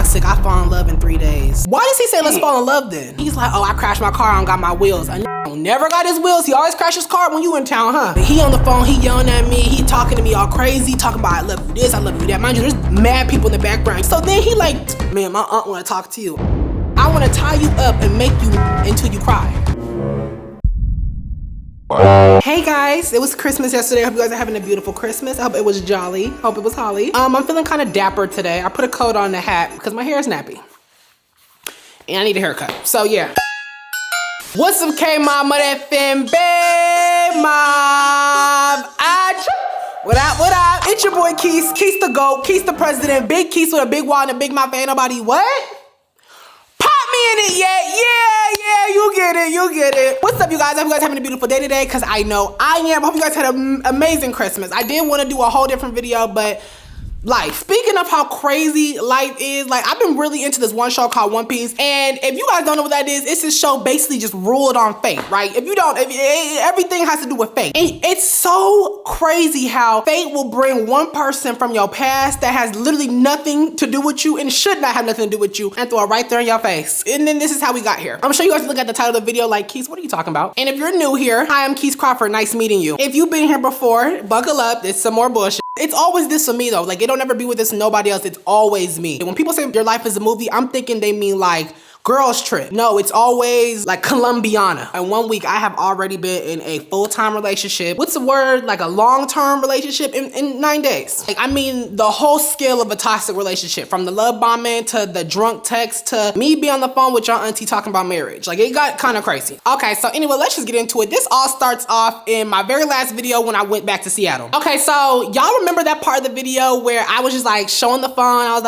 classic, I fall in love in 3 days. Why does he say let's fall in love then? He's like, oh, I crashed my car, I don't got my wheels. I never got his wheels. He always crashes his car when you in town, huh? He on the phone, he yelling at me, he talking to me all crazy, talking about I love you this, I love you that. Mind you, there's mad people in the background. So then he like, man, my aunt wanna talk to you. I wanna tie you up and make you until you cry. Hey guys, it was Christmas yesterday. I hope you guys are having a beautiful Christmas. I hope it was jolly. Hope it was holly. I'm feeling kind of dapper today. I put a coat on the hat because my hair is nappy. And I need a haircut. So yeah. What's up, K-Mob, Mother FM, babe, mob? What up, what up? It's your boy Kees. Kees the GOAT. Kees the president. Big Kees with a big wad and a big mouth. Ain't nobody what? In it yet. Yeah, you get it. What's up, you guys? I hope you guys having a beautiful day today, because I know I am. I hope you guys had an amazing Christmas. I did want to do a whole different video, but life. Speaking of how crazy life is, like I've been really into this one show called One Piece, and if you guys don't know what that is, it's this show basically just ruled on fate, right? If everything has to do with fate. And it's so crazy how fate will bring one person from your past that has literally nothing to do with you and should not have nothing to do with you and throw it right there in your face. And then this is how we got here. I'm gonna show you guys, look at the title of the video like, Kees, what are you talking about? And if you're new here, hi, I'm Keescrawfrd, nice meeting you. If you've been here before, buckle up, there's some more bullshit. It's always this for me though. Like, it don't ever be with this nobody else. It's always me. When people say your life is a movie, I'm thinking they mean like girls trip. No, it's always like Colombiana. In 1 week, I have already been in a full-time relationship. What's the word? Like a long-term relationship in 9 days. Like, I mean, the whole scale of a toxic relationship, from the love bombing to the drunk text to me being on the phone with your auntie talking about marriage. Like, it got kind of crazy. Okay, so anyway, let's just get into it. This all starts off in my very last video when I went back to Seattle. Okay, so y'all remember that part of the video where I was just like showing the phone. I was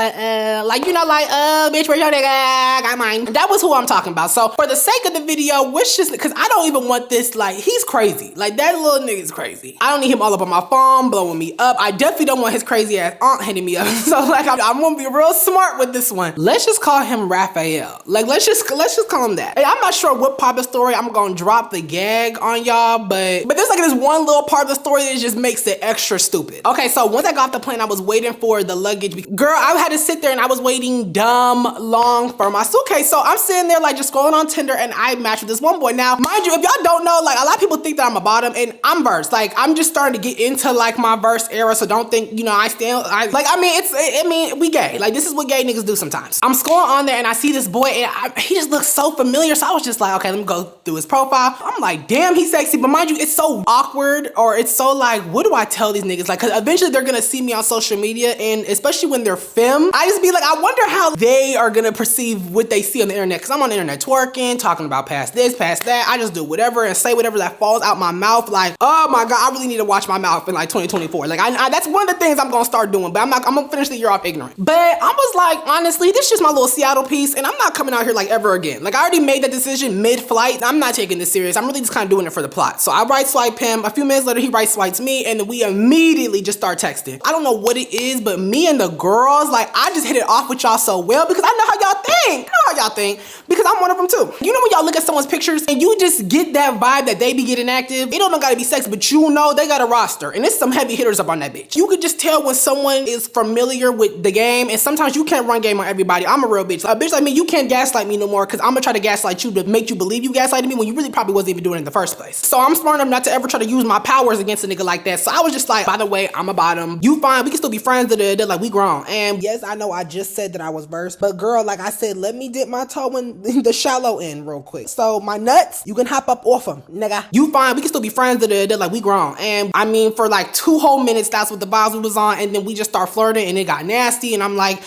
like, you know, like, bitch, where's your nigga? I got mine. That was who I'm talking about. So for the sake of the video, which just, because I don't even want this, like, he's crazy. Like, that little nigga's crazy. I don't need him all up on my phone, blowing me up. I definitely don't want his crazy ass aunt hitting me up. So like, I'm gonna be real smart with this one. Let's just call him Raphael. Like, let's just call him that. And I'm not sure what part of the story I'm gonna drop the gag on y'all, but there's like this one little part of the story that just makes it extra stupid. Okay, so once I got off the plane, I was waiting for the luggage. Girl, I had to sit there and I was waiting dumb long for my suitcase. So I'm sitting there like just scrolling on Tinder, and I matched with this one boy. Now, mind you, if y'all don't know, like a lot of people think that I'm a bottom, and I'm verse. Like, I'm just starting to get into like my verse era, so don't think, you know, I mean, we gay. Like, this is what gay niggas do sometimes. I'm scrolling on there and I see this boy, and he just looks so familiar, so I was just like, okay, let me go through his profile. I'm like, damn, he's sexy, but mind you, it's so awkward, or it's so like, what do I tell these niggas? Like, cause eventually they're gonna see me on social media, and especially when they're femme, I just be like, I wonder how they are gonna perceive what they see on the internet, cause I'm on the internet twerking, talking about past this, past that. I just do whatever and say whatever that falls out my mouth. Like, oh my God, I really need to watch my mouth in like 2024. Like, I that's one of the things I'm gonna start doing, but I'm gonna finish the year off ignorant. But I was like, honestly, this is just my little Seattle piece, and I'm not coming out here like ever again. Like, I already made that decision mid-flight. I'm not taking this serious. I'm really just kind of doing it for the plot. So I right swipe him. A few minutes later, he right swipes me, and then we immediately just start texting. I don't know what it is, but me and the girls, like, I just hit it off with y'all so well because I know how y'all think. I know how y'all think because I'm one of them too. You know when y'all look at someone's pictures and you just get that vibe that they be getting active? It don't gotta be sex, but you know they got a roster, and there's some heavy hitters up on that bitch. You could just tell when someone is familiar with the game, and sometimes you can't run game on everybody. I'm a real bitch. A bitch like me, you can't gaslight me no more, because I'm gonna try to gaslight you to make you believe you gaslighted me when you really probably wasn't even doing it in the first place. So I'm smart enough not to ever try to use my powers against a nigga like that. So I was just like, by the way, I'm a bottom. You fine, we can still be friends. They're like, we grown. And yes, I know I just said that I was verse, but girl, like I said, let me dip my toe in the shallow end real quick. So my nuts, you can hop up off them, nigga. You fine, we can still be friends. They're like, we grown. And I mean, for like 2 whole minutes, that's what the vibes we was on. And then we just start flirting, and it got nasty. And I'm like,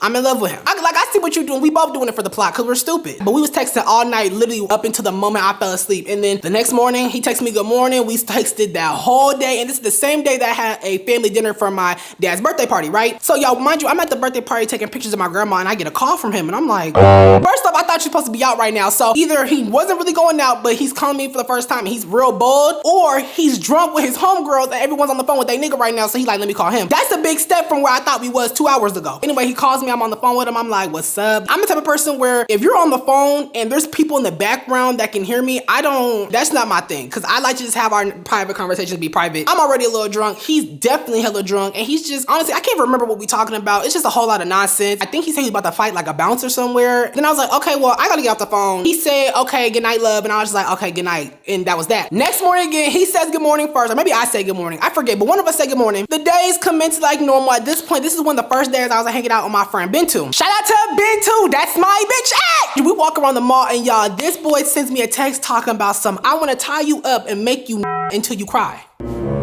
I'm in love with him. I see what you're doing. We both doing it for the plot because we're stupid. But we was texting all night, literally up until the moment I fell asleep. And then the next morning, he texted me good morning. We texted that whole day. And this is the same day that I had a family dinner for my dad's birthday party, right? So y'all, mind you, I'm at the birthday party taking pictures of my grandma, and I get a call from him. And I'm like, First off, I thought you were supposed to be out right now. So either he wasn't really going out, but he's calling me for the first time and he's real bold, or he's drunk with his homegirls and everyone's on the phone with their nigga right now. So he's like, let me call him. That's a big step from where I thought we was 2 hours ago. Anyway, he calls me, I'm on the phone with him. I'm like, what's up? I'm the type of person where if you're on the phone and there's people in the background that can hear me, that's not my thing. Cause I like to just have our private conversations be private. I'm already a little drunk. He's definitely hella drunk. And he's just, honestly, I can't remember what we talking about. It's just a whole lot of nonsense. I think he said he was about to fight like a bouncer somewhere. Then I was like, okay, well, I gotta get off the phone. He said, okay, good night, love. And I was just like, okay, good night. And that was that. Next morning again, he says good morning first. Or maybe I say good morning. I forget, but one of us said good morning. The days commence like normal. At this point, this is one of the first days I was hanging out with my friend Bintu. Shout out to Bintu. That's my bitch. Hey! We walk around the mall and y'all, this boy sends me a text talking about I want to tie you up and make you until you cry.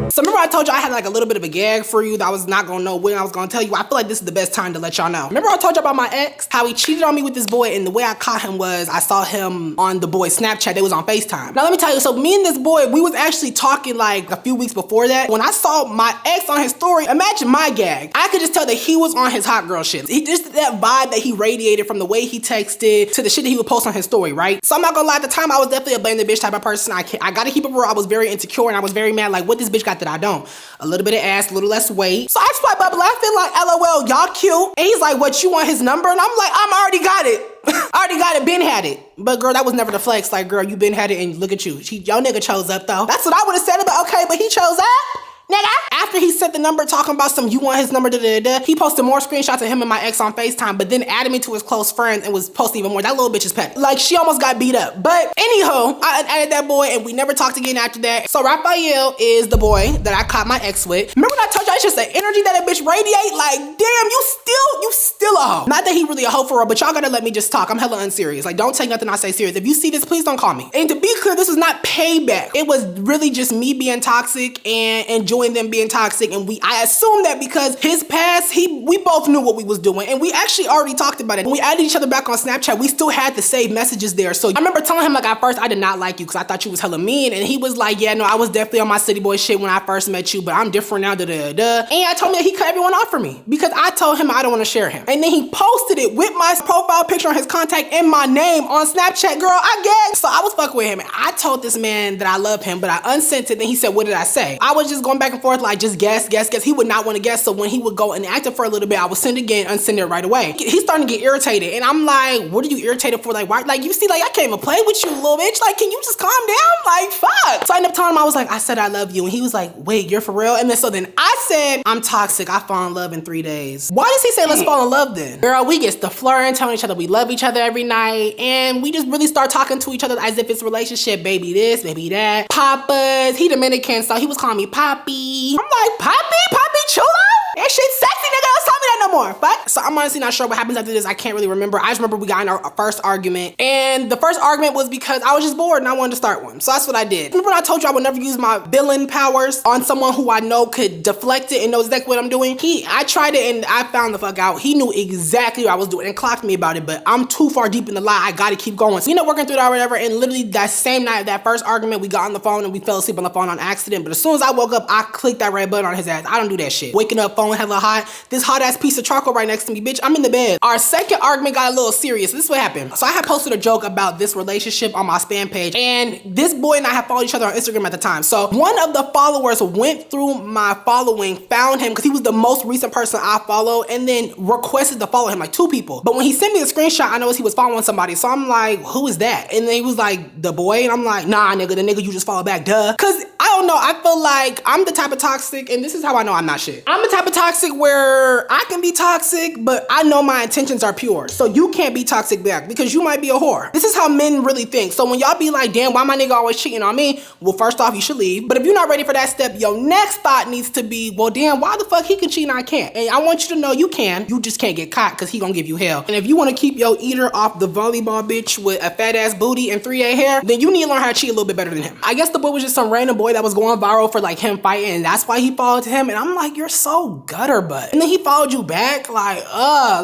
So remember I told you I had like a little bit of a gag for you that I was not gonna know when I was gonna tell you? I feel like this is the best time to let y'all know. Remember I told you about my ex? How he cheated on me with this boy, and the way I caught him was I saw him on the boy's Snapchat. They was on FaceTime. Now let me tell you, so me and this boy, we was actually talking like a few weeks before that. When I saw my ex on his story, imagine my gag. I could just tell that he was on his hot girl shit. He just that vibe that he radiated from the way he texted to the shit that he would post on his story, right? So I'm not gonna lie, at the time I was definitely a blame the bitch type of person. I gotta keep it real. I was very insecure and I was very mad, like what this bitch got that I don't. A little bit of ass, a little less weight. So I swipe up laughing like, LOL, y'all cute. And he's like, what, you want his number? And I'm like, I already got it. I already got it, been had it. But girl, that was never the flex. Like, girl, you been had it and look at you. Your nigga chose up though. That's what I would have said, but okay, but he chose up. Nigga. After he sent the number talking about you want his number, he posted more screenshots of him and my ex on FaceTime, but then added me to his close friends and was posting even more. That little bitch is petty. Like, she almost got beat up. But anywho, I added that boy and we never talked again after that. So Raphael is the boy that I caught my ex with. Remember when I told you it's just the energy that a bitch radiate? Like, damn, you still a hoe. Not that he really a hoe for her, but y'all gotta let me just talk. I'm hella unserious. Like, don't take nothing I say serious. If you see this, please don't call me. And to be clear, this was not payback. It was really just me being toxic and enjoying them being toxic. And I assumed that because his past, we both knew what we was doing. And we actually already talked about it. When we added each other back on Snapchat, we still had the saved messages there. So I remember telling him, like, at first, I did not like you because I thought you was hella mean. And he was like, yeah, no, I was definitely on my city boy shit when I first met you, but I'm different now, And I told him that he cut everyone off for me because I told him I don't want to share him. And then he posted it with my profile picture on his contact and my name on Snapchat. Girl, I gagged. So I was fucking with him. And I told this man that I love him, but I unsent it. Then he said, what did I say? I was just going back and forth, like, just guess. He would not want to guess. So when he would go inactive for a little bit, I would send again, unsend it right away. He's starting to get irritated. And I'm like, what are you irritated for? Like, why? Like, you see, like, I can't even play with you, little bitch. Like, can you just calm down? Like, fuck. So I ended up telling him, I said I love you. And he was like, wait, you're for real? And then I said, I'm toxic. I fall in love in 3 days. Why does he say let's fall in love then? Girl, we get to flirting, telling each other we love each other every night. And we just really start talking to each other as if it's a relationship. Baby this, baby that. Papas. He Dominican, so he was calling me Poppy. I'm like, Poppy chulo? That shit sexy, nigga. Don't tell me that no more. But so I'm honestly not sure what happens after this. I can't really remember. I just remember we got in our first argument. And the first argument was because I was just bored and I wanted to start one. So that's what I did. Remember when I told you I would never use my villain powers on someone who I know could deflect it and knows exactly what I'm doing? I tried it and I found the fuck out. He knew exactly what I was doing and clocked me about it, but I'm too far deep in the lie. I gotta keep going. So working through that or whatever, and literally that same night of that first argument, we got on the phone and we fell asleep on the phone on accident. But as soon as I woke up, I clicked that red button on his ass. I don't do that shit. Waking up, phone hella hot. This hot ass piece of charcoal right next to me, bitch. I'm in the bed. Our second argument got a little serious. This is what happened. So I had posted a joke about this relationship on my spam page, and this boy and I had followed each other on Instagram at the time. So one of the followers went through my following, found him because he was the most recent person I followed, and then requested to follow him, like 2 people. But when he sent me the screenshot, I noticed he was following somebody. So I'm like, who is that? And then he was like, the boy. And I'm like, nah, nigga, the nigga you just follow back, duh. Cause I don't know, I feel like I'm the type of toxic, and this is how I know I'm not shit. I'm the type of toxic where I can be toxic, but I know my intentions are pure. So you can't be toxic back because you might be a whore. This is how men really think. So when y'all be like, damn, why my nigga always cheating on me? Well, first off, you should leave. But if you're not ready for that step, your next thought needs to be, well, damn, why the fuck he can cheat and I can't? And I want you to know you can. You just can't get caught because he gonna give you hell. And if you want to keep your eater off the volleyball bitch with a fat ass booty and 3A hair, then you need to learn how to cheat a little bit better than him. I guess the boy was just some random boy that was going viral for like him fighting, and that's why he followed him. And I'm like, you're so gutter butt. And then he followed you back, like,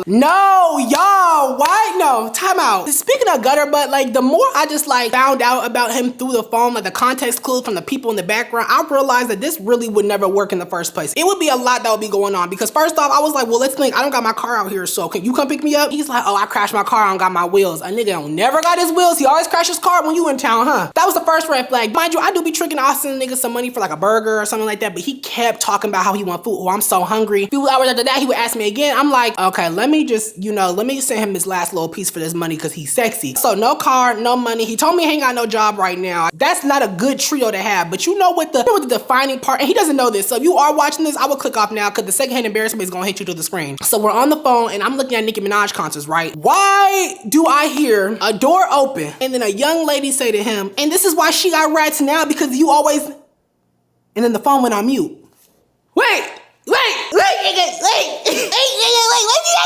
no, y'all, why? No, no, time out. Speaking of gutter butt, like the more I just like found out about him through the phone, like the context clues from the people in the background, I realized that this really would never work in the first place. It would be a lot that would be going on because first off, I was like, well, let's think, I don't got my car out here, so can you come pick me up? He's like, oh, I crashed my car, I don't got my wheels. A nigga don't never got his wheels. He always crashes his car when you in town, huh? That was the first red flag. Mind you, I do be tricking Austin niggas some money for like a burger or something like that, but he kept talking about how he want food. Oh, I'm so hungry. A few hours after that, he would ask me again. I'm like, okay, let me just, let me send him his last little piece for this money because he's sexy. So no car, no money. He told me he ain't got no job right now. That's not a good trio to have, but you know what the defining part, and he doesn't know this, so if you are watching this, I will click off now because the secondhand embarrassment is gonna hit you to the screen. So we're on the phone and I'm looking at Nicki Minaj concerts, right? Why do I hear a door open and then a young lady say to him, and this is why she got rats now because you always, and then the phone went on mute. Wait.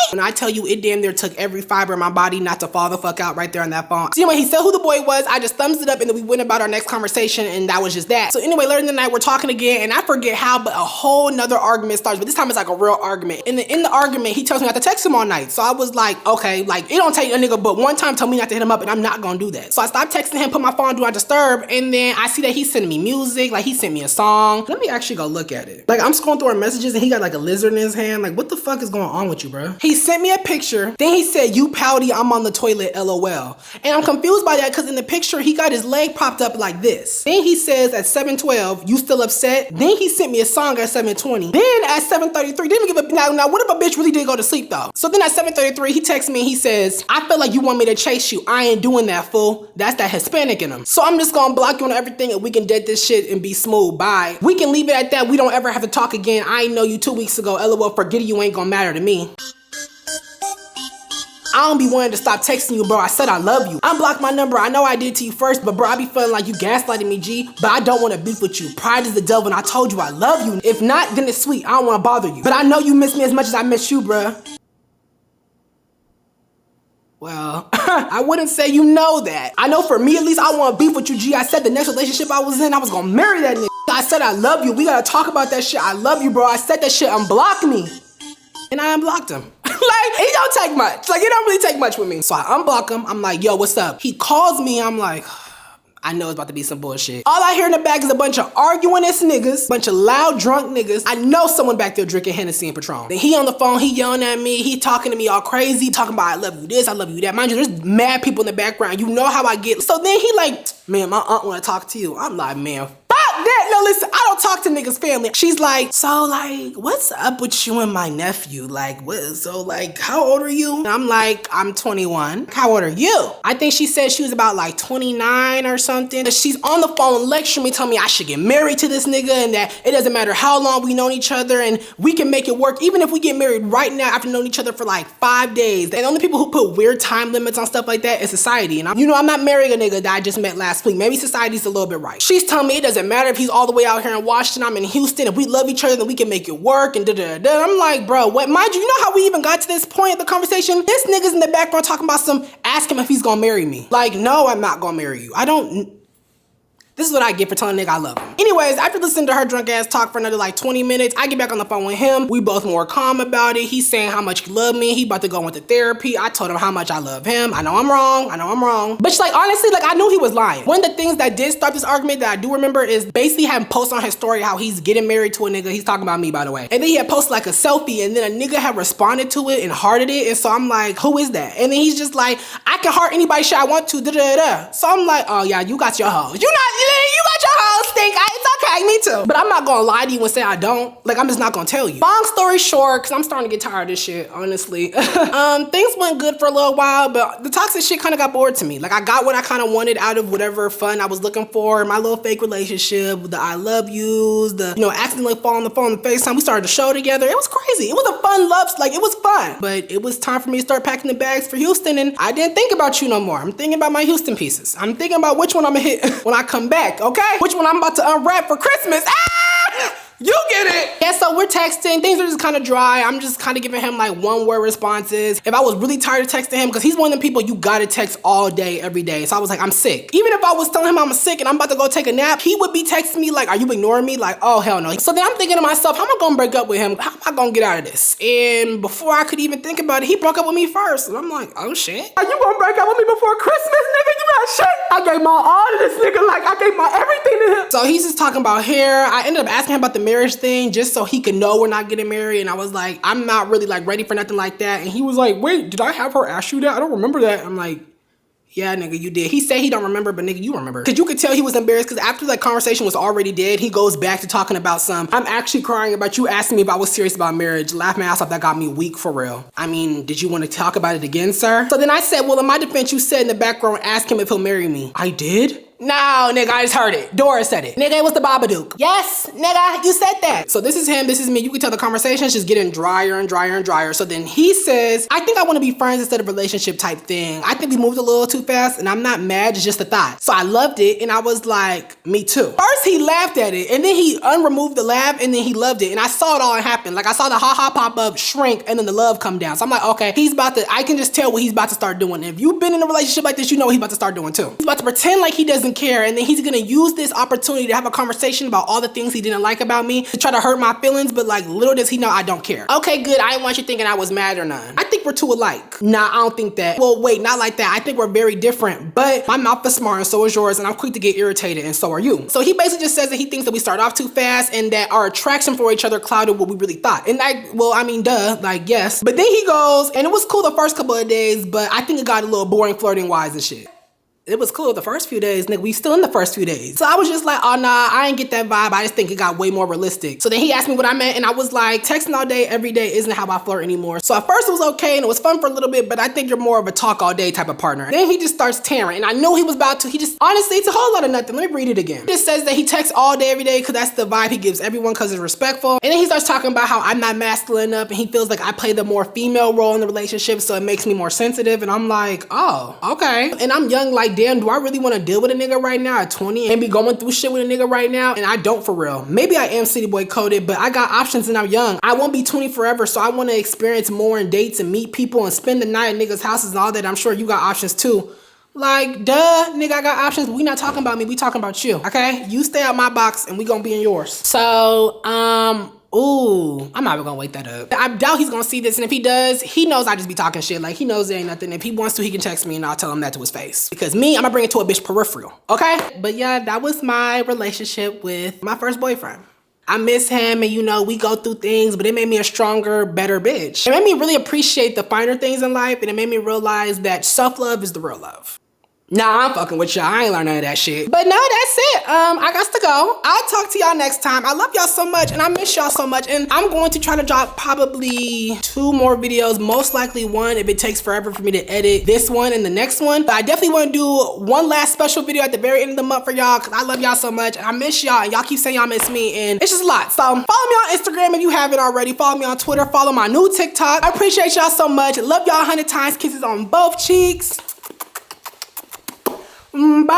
When I tell you it damn near took every fiber in my body not to fall the fuck out right there on that phone. So anyway, he said who the boy was. I just thumbs it up and then we went about our next conversation and that was just that. So anyway, later in the night we're talking again and I forget how, but a whole nother argument starts. But this time it's like a real argument. And then in the argument, he tells me not to text him all night. So I was like, okay, like it don't take a nigga but one time tell me not to hit him up and I'm not gonna do that. So I stopped texting him, put my phone on do not disturb, and then I see that he's sending me music, like he sent me a song. Let me actually go look at it. Like I'm scrolling through our messages and he got like a lizard in his hand. Like what the fuck is going on with you, bro? He sent me a picture. Then he said, you pouty, I'm on the toilet, LOL. And I'm confused by that because in the picture, he got his leg propped up like this. Then he says at 7:12, you still upset? Then he sent me a song at 7:20. Then at 7:33, didn't even give a, now what if a bitch really did go to sleep though? So then at 7:33, he texts me and he says, I feel like you want me to chase you. I ain't doing that, fool. That's that Hispanic in him. So I'm just gonna block you on everything and we can dead this shit and be smooth. Bye. We can leave it at that. We don't ever have to talk again. I ain't know you 2 weeks ago. LOL, forget you ain't gonna matter to me. I don't be wanting to stop texting you, bro. I said I love you. Unblock my number. I know I did to you first, but bro, I be feeling like you gaslighting me, G. But I don't want to beef with you. Pride is the devil, and I told you I love you. If not, then it's sweet. I don't want to bother you. But I know you miss me as much as I miss you, bro. Well, I wouldn't say you know that. I know for me, at least, I want to beef with you, G. I said the next relationship I was in, I was going to marry that nigga. I said I love you. We got to talk about that shit. I love you, bro. I said that shit. Unblock me. And I unblocked him. Like, it don't take much. Like, it don't really take much with me. So I unblock him. I'm like, yo, what's up? He calls me. I'm like, I know it's about to be some bullshit. All I hear in the back is a bunch of arguing ass niggas, bunch of loud drunk niggas. I know someone back there drinking Hennessy and Patron. Then he on the phone, he yelling at me, he talking to me all crazy, talking about I love you this, I love you that. Mind you, there's mad people in the background. You know how I get. So then he like, man, my aunt wanna talk to you. I'm like, man, that. No, listen, I don't talk to niggas' family. She's like, so like, what's up with you and my nephew? Like, what? So like, how old are you? And I'm like, I'm 21. How old are you? I think she said she was about like 29 or something. She's on the phone lecturing me, telling me I should get married to this nigga and that it doesn't matter how long we known each other and we can make it work even if we get married right now after knowing each other for like 5 days. And the only people who put weird time limits on stuff like that is society. And I'm not marrying a nigga that I just met last week. Maybe society's a little bit right. She's telling me it doesn't matter if he's all the way out here in Washington, I'm in Houston, if we love each other, then we can make it work, and da-da-da. I'm like, bro, what? Mind you, you know how we even got to this point of the conversation? This nigga's in the background talking about ask him if he's gonna marry me. Like, no, I'm not gonna marry you. This is what I get for telling a nigga I love him. Anyways, after listening to her drunk ass talk for another like 20 minutes, I get back on the phone with him. We both more calm about it. He's saying how much he loved me. He about to go into therapy. I told him how much I love him. I know I'm wrong. But like, honestly, like I knew he was lying. One of the things that did start this argument that I do remember is basically having posts on his story how he's getting married to a nigga. He's talking about me, by the way. And then he had posted like a selfie and then a nigga had responded to it and hearted it. And so I'm like, who is that? And then he's just like, I can heart anybody shit I want to, da-da-da. So I'm like, oh yeah, you got your hoes. You got your hoes stink. It's okay, me too. But I'm not gonna lie to you and say I don't. Like, I'm just not gonna tell you. Long story short, because I'm starting to get tired of this shit, honestly. Things went good for a little while, but the toxic shit kind of got bored to me. Like, I got what I kind of wanted out of whatever fun I was looking for. My little fake relationship, the I love yous, the, accidentally fall on the phone and FaceTime. We started the show together. It was crazy. It was a fun love, like, it was fun. But it was time for me to start packing the bags for Houston, and I didn't think about you no more. I'm thinking about my Houston pieces. I'm thinking about which one I'm gonna hit when I come back, okay? Which one I'm about to unwrap for Christmas. Ah! You get it. Yeah, so we're texting. Things are just kind of dry. I'm just kind of giving him like one-word responses. If I was really tired of texting him, because he's one of them people you gotta text all day, every day. So I was like, I'm sick. Even if I was telling him I'm sick and I'm about to go take a nap, he would be texting me like, are you ignoring me? Like, oh, hell no. So then I'm thinking to myself, how am I gonna break up with him? How am I gonna get out of this? And before I could even think about it, he broke up with me first. And I'm like, oh shit. Are you gonna break up with me before Christmas, nigga? You got shit. I gave my all to this nigga. Like, I gave my everything to him. So he's just talking about hair. I ended up asking him about the marriage thing just so he could know we're not getting married. And I was like, I'm not really like ready for nothing like that. And he was like, wait, did I have her ask you that? I don't remember that. I'm like, yeah, nigga, you did. He said he don't remember, but nigga, you remember. Cause you could tell he was embarrassed because after that conversation was already dead, he goes back to talking about I'm actually crying about you asking me if I was serious about marriage. Laugh my ass off, that got me weak for real. I mean, did you want to talk about it again, sir? So then I said, well, in my defense, you said in the background, ask him if he'll marry me. I did? No, nigga, I just heard it. Dora said it. Nigga, it was the Babadook. Yes, nigga, you said that. So this is him, this is me. You can tell the conversation's just getting drier and drier and drier. So then he says, I think I want to be friends instead of relationship type thing. I think we moved a little too fast and I'm not mad, it's just a thought. So I loved it and I was like, me too. First he laughed at it and then he unremoved the laugh and then he loved it. And I saw it all happen. Like I saw the ha-ha pop up, shrink, and then the love come down. So I'm like, okay, I can just tell what he's about to start doing. If you've been in a relationship like this, you know what he's about to start doing too. He's about to pretend like he doesn't care, and then he's gonna use this opportunity to have a conversation about all the things he didn't like about me to try to hurt my feelings, but like little does he know I don't care. Okay, good, I didn't want you thinking I was mad or none. I think we're too alike. Nah, I don't think that. Well, wait, not like that. I think we're very different, but my mouth is smart and so is yours, and I'm quick to get irritated and so are you. So he basically just says that he thinks that we start off too fast and that our attraction for each other clouded what we really thought. And I mean, duh, like yes. But then he goes, and it was cool the first couple of days, but I think it got a little boring flirting wise and shit. It was cool the first few days, nigga. We still in the first few days. So I was just like, oh nah, I ain't get that vibe. I just think it got way more realistic. So then he asked me what I meant and I was like, texting all day, every day isn't how I flirt anymore. So at first it was okay and it was fun for a little bit, but I think you're more of a talk all day type of partner. Then he just starts tearing and I knew he was about to. Honestly, it's a whole lot of nothing. Let me read it again. He just says that he texts all day, every day because that's the vibe he gives everyone because it's respectful. And then he starts talking about how I'm not masculine enough and he feels like I play the more female role in the relationship so it makes me more sensitive. And I'm like, oh, okay. And I'm young, like, damn, do I really want to deal with a nigga right now at 20 and be going through shit with a nigga right now? And I don't for real. Maybe I am city boy coded, but I got options and I'm young. I won't be 20 forever, so I want to experience more and dates and meet people and spend the night at niggas' houses and all that. I'm sure you got options too. Like, duh, nigga, I got options. We not talking about me, we talking about you, okay? You stay out my box and we gonna be in yours. So, ooh, I'm not even gonna wake that up. I doubt he's gonna see this, and if he does, he knows I just be talking shit. Like, he knows there ain't nothing. If he wants to, he can text me and I'll tell him that to his face. Because me, I'm gonna bring it to a bitch peripheral, okay? But yeah, that was my relationship with my first boyfriend. I miss him and you know, we go through things, but it made me a stronger, better bitch. It made me really appreciate the finer things in life, and it made me realize that self-love is the real love. Nah, I'm fucking with y'all. I ain't learned none of that shit. But no, that's it. I got to go. I'll talk to y'all next time. I love y'all so much and I miss y'all so much. And I'm going to try to drop probably 2 more videos. Most likely 1 if it takes forever for me to edit this one and the next one. But I definitely want to do one last special video at the very end of the month for y'all because I love y'all so much. And I miss y'all and y'all keep saying y'all miss me. And it's just a lot. So follow me on Instagram if you haven't already. Follow me on Twitter. Follow my new TikTok. I appreciate y'all so much. Love y'all 100 times. Kisses on both cheeks. Bye.